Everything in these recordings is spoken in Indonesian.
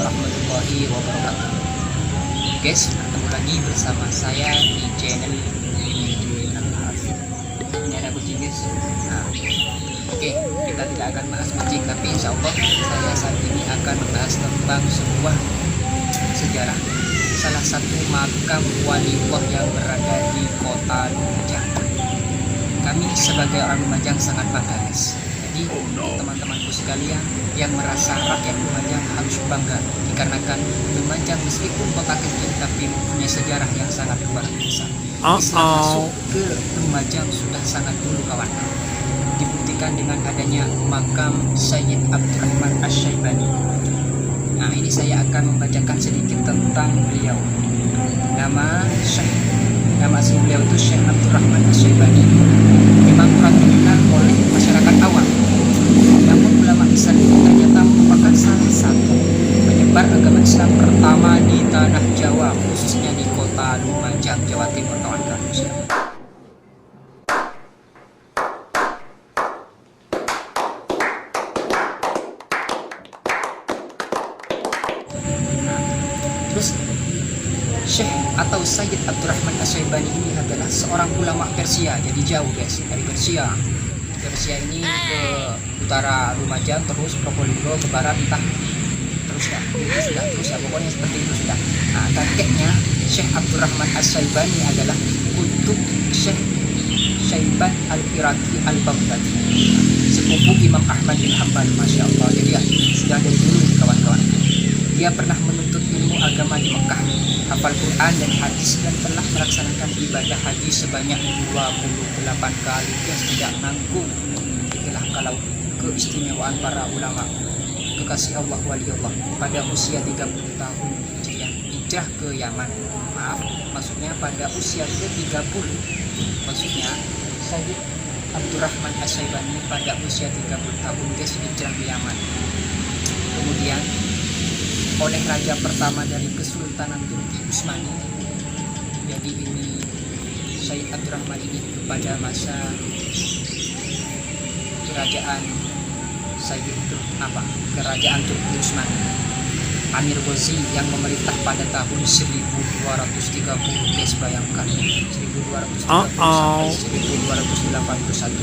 warahmatullahi wabarakatuh. Guys, ketemu lagi bersama saya di channel ini ada kucing guys. Oke, kita tidak akan bahas kucing, tapi insya Allah saya saat ini akan membahas tentang sebuah sejarah salah satu makam waliullah yang berada di kota Lumajang. Kami sebagai orang Lumajang sangat bangga guys. Jadi teman-temanku sekalian yang merasa rakyat Lumajang harus bangga dikarenakan Lumajang meskipun kota kecil tapi mempunyai sejarah yang sangat luar biasa. Islam masuk ke Lumajang sudah sangat dulu kawan. Dibuktikan dengan adanya makam Sayyid Abdurrahman Asy-Syaibani. Nah, ini saya akan membacakan sedikit tentang beliau. Nama asli beliau itu Syekh Abdurrahman Asy-Syaibani. Memang kurang dikenal oleh masyarakat awam. Namun ulama besar ini ternyata merupakan salah satu penyebar agama Islam pertama di tanah Jawa, khususnya di kota Lumajang, Jawa Timur, kawan-kawan. Terus Syekh atau Sayyid Abdurrahman Asy-Syaibani ini adalah seorang ulama Persia, jadi jauh guys, dari Persia ini ke utara Lumajang, terus Probolinggo ke barat, entah terus ya, itu sudah terus ya, pokoknya seperti itu sudah. Nah, kakeknya Syekh Abdurrahman Asy-Syaibani adalah kutub Syekh Syaiban al-Iraqi al-Baghdadi, sepupu Imam Ahmad bin Hanbal, masya Allah. Jadi ya, sudah dari dulu kawan-kawan. Dia pernah menuntut ilmu agama di Mekah, hafal Quran dan hadis, dan telah melaksanakan ibadah haji sebanyak 28 kali. Dia tidak nanggung. Itulah kalau keistimewaan para ulama kekasih Allah waliullah. Pada usia 30 tahun hijrah ke Yaman. Maksudnya pada usia ke-30. Maksudnya Sayyid Abdurrahman Asy-Syaibani pada usia 30 tahun guys hijrah ke Yaman. Kemudian oleh raja pertama dari Kesultanan Turki Utsmani. Jadi ini Sayyid Abdurrahman ini pada masa kerajaan kerajaan Turki Utsmani, Amir Ghazi yang memerintah pada tahun 1230 guys, bayangkan 1230 sampai 1281.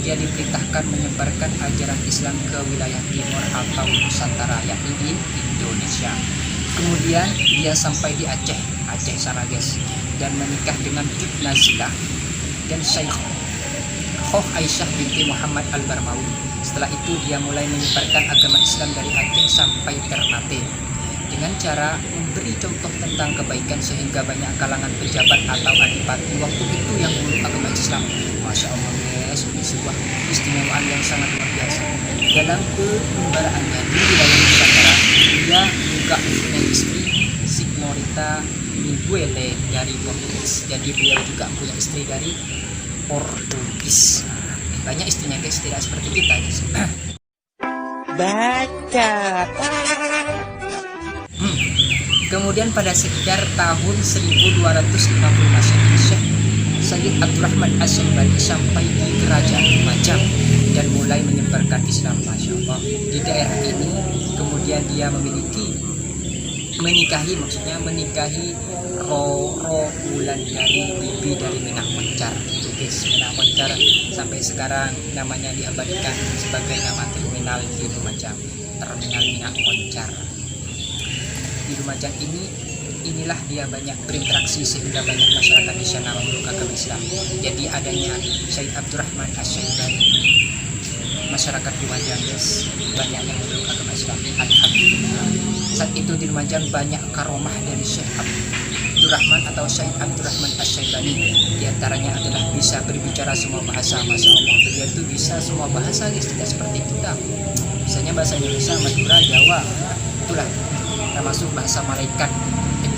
Dia diperintahkan menyebarkan ajaran Islam ke wilayah timur atau Nusantara, yakni di Indonesia. Kemudian dia sampai di Aceh sana guys, dan menikah dengan Cut Nazilah dan Syekhoh Aisyah binti Muhammad Al-Barmawi. Setelah itu dia mulai menyebarkan agama Islam dari Aceh sampai Ternate dengan cara memberi contoh tentang kebaikan sehingga banyak kalangan pejabat atau adipati waktu itu yang memeluk agama Islam. Masya Allah guys, ini sebuah istimewaan yang sangat luar biasa. Dalam kepembaraannya di wilayah Nusantara, dia juga mempunyai istri Signorita Miguele dari Portugis. Jadi beliau juga punya istri dari Portugis. Banyak istrinya guys, tidak seperti kita guys. Baca. Kemudian pada sekitar tahun 1250 Masehi, Syekh Sayyid Abdurrahman Asy-Syaibani sampai di kerajaan Lumajang dan mulai menyebarkan Islam, masya Allah. Di daerah ini kemudian dia menikahi Roro Bulan dari bibi dari Minang Moncar. Itu guys, Minang Moncar sampai sekarang namanya diabadikan sebagai nama terminal di Lumajang, Terminal Minang Moncar. Di Lumajang inilah dia banyak berinteraksi sehingga banyak masyarakat di sana memeluk agama Islam. Jadi adanya Sayyid Abdurrahman Asy-Syaibani, masyarakat Lumajang guys banyak yang memeluk agama Islam, alhamdulillah. Saat itu di Lumajang banyak karomah dari Syekh Abdurrahman atau Sayyid Abdurrahman Asy-Syaibani. Di antaranya adalah bisa berbicara semua bahasa, masya Allah. Beliau itu bisa semua bahasa guys, tidak seperti kita. Misalnya bahasa Indonesia, Madura, Jawa, itulah termasuk bahasa malaikat,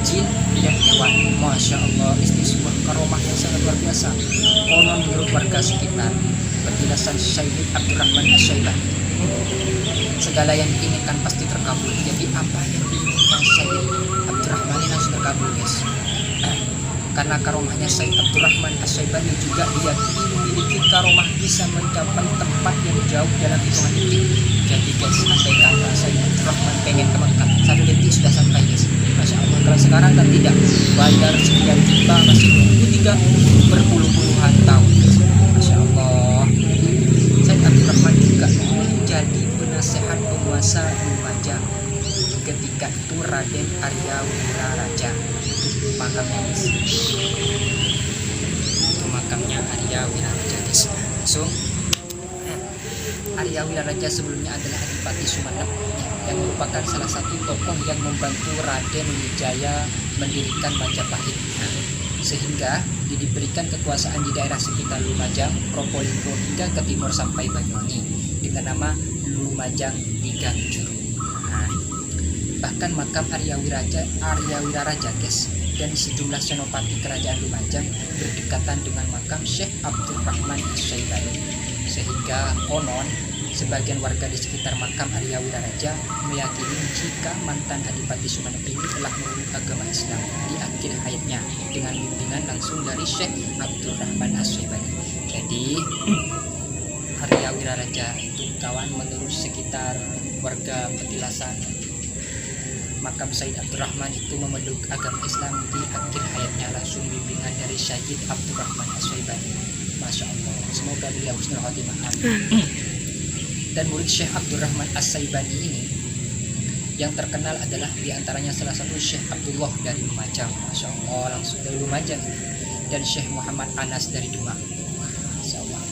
jin dan hewan. Masya Allah, ini sebuah karomah yang sangat luar biasa. Konon menurut warga sekitar, penjelasan Sayyid Abdurrahman Asy-Syaibani, segala yang diinginkan pasti terkabul. Jadi apa yang diinginkan Sayyid Abdurrahman ini langsung terkabul guys. Karena karomahnya Sayyid Abdurrahman Asy-Syaibani juga diyakini memiliki karomah bisa mencapai tempat yang jauh dalam hitungan detik. Jadi guys, sampai kata Sayyid Abdurrahman pengen ke Mekah 1 detik sudah sampai guys. Masya Allah. Kalau sekarang kan tidak, bayar sekian juta masih nunggu 3 berpuluh-puluhan tahun guys. Masya Allah. Sayyid Abdurrahman juga menjadi penasehat penguasa Lumajang ketika itu Raden Arya Wiraraja. Itu makamnya guys. Itu makamnya Arya Wiraraja guys. Langsung Arya Wiraraja sebelumnya adalah Adipati Sumenep yang merupakan salah satu tokoh yang membantu Raden Wijaya mendirikan Majapahit. Sehingga diberikan kekuasaan di daerah sekitar Lumajang, Probolinggo hingga ke timur sampai Banyuwangi dengan nama Lumajang Tiga Juru. Bahkan makam Arya Wiraraja guys dan sejumlah senopati kerajaan Lumajang berdekatan dengan makam Syekh Abdurrahman Asy-Syaibani, sehingga konon sebagian warga di sekitar makam Arya Wiraraja meyakini jika mantan Adipati Sumenep ini telah memeluk agama Islam di akhir hayatnya dengan bimbingan langsung dari Syekh Abdurrahman Asy-Syaibani. Jadi Arya Wiraraja itu kawan menurut sekitar warga petilasan makam Sayyid Abdurrahman itu memeluk agama Islam di akhir hayatnya langsung bimbingan dari Syekh Abdurrahman Asy-Syaibani. Masya Allah, semoga beliau husnul khotimah. Dan murid Syekh Abdurrahman Asy-Syaibani ini yang terkenal adalah diantaranya salah satu Syekh Abdullah dari Lumajang, Masya Allah, langsung dari Lumajang, dan Syekh Muhammad Anas dari Demak. Masya Allah.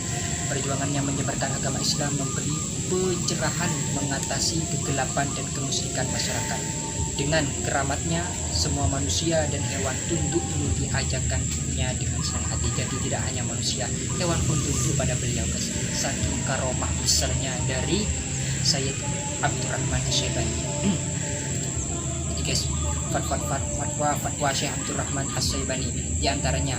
Perjuangannya menyebarkan agama Islam memberi pencerahan mengatasi kegelapan dan kemusyrikan masyarakat. Dengan keramatnya, semua manusia dan hewan tunduk menuruti ajakannya dengan senang hati. Jadi tidak hanya manusia, hewan pun tunduk pada beliau guys. Saking karomah besarnya dari Sayyid Abdurrahman Asy-Syaibani. Jadi guys, fatwa Syekh Abdurrahman Asy-Syaibani diantaranya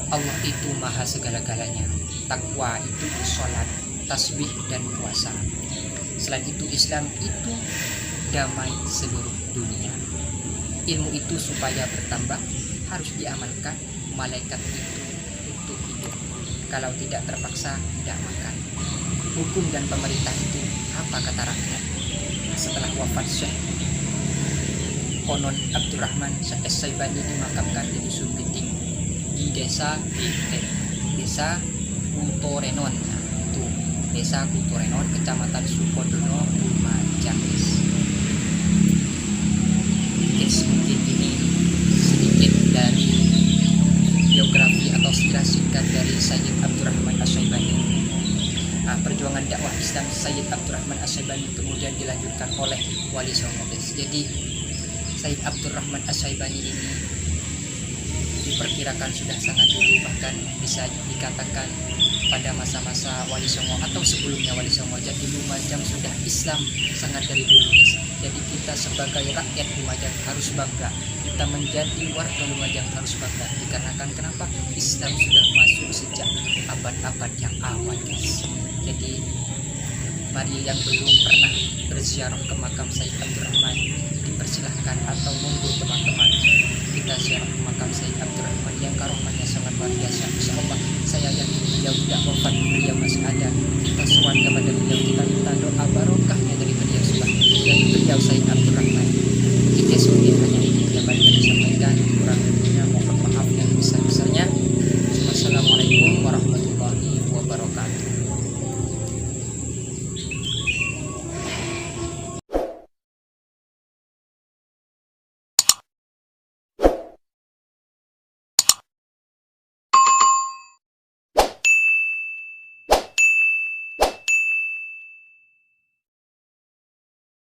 Allah itu maha segala-galanya. Takwa itu sholat, tasbih dan puasa. Selain itu Islam itu damai seluruh dunia. Ilmu itu supaya bertambah harus diamalkan. Malaikat itu untuk hidup. Kalau tidak terpaksa tidak makan. Hukum dan pemerintah itu apa kata rakyat? Setelah wafat Syekh, konon Abdurrahman Asy-Syaibani dimakamkan di dusun Piting di desa desa Kutorenon. Nah, itu desa Kutorenon, kecamatan Sukodono, Lumajang. Mungkin ini sedikit dari biografi atau sejarah singkat dari Sayyid Abdurrahman Asy-Syaibani. Perjuangan dakwah Islam Sayyid Abdurrahman Asy-Syaibani kemudian dilanjutkan oleh Wali Songo. Jadi Sayyid Abdurrahman Asy-Syaibani ini diperkirakan sudah sangat dulu, bahkan bisa dikatakan pada masa-masa Wali Songo atau sebelumnya Wali Songo. Jadi Lumajang sudah Islam sangat dari dulu guys. Jadi kita sebagai rakyat Lumajang harus bangga, kita menjadi warga Lumajang harus bangga, dikarenakan kenapa? Islam sudah masuk sejak abad-abad yang awal guys. Jadi mari yang belum pernah berziarah ke makam Sayyid Abdurrahman dipersilahkan, atau monggo teman-teman kita ziarah ke makam Sayyid Abdurrahman yang karomahnya sangat luar biasa. Insyaallah saya yakin beliau tidak wafat, beliau masih ada. Kita sowan kepada beliau, kita minta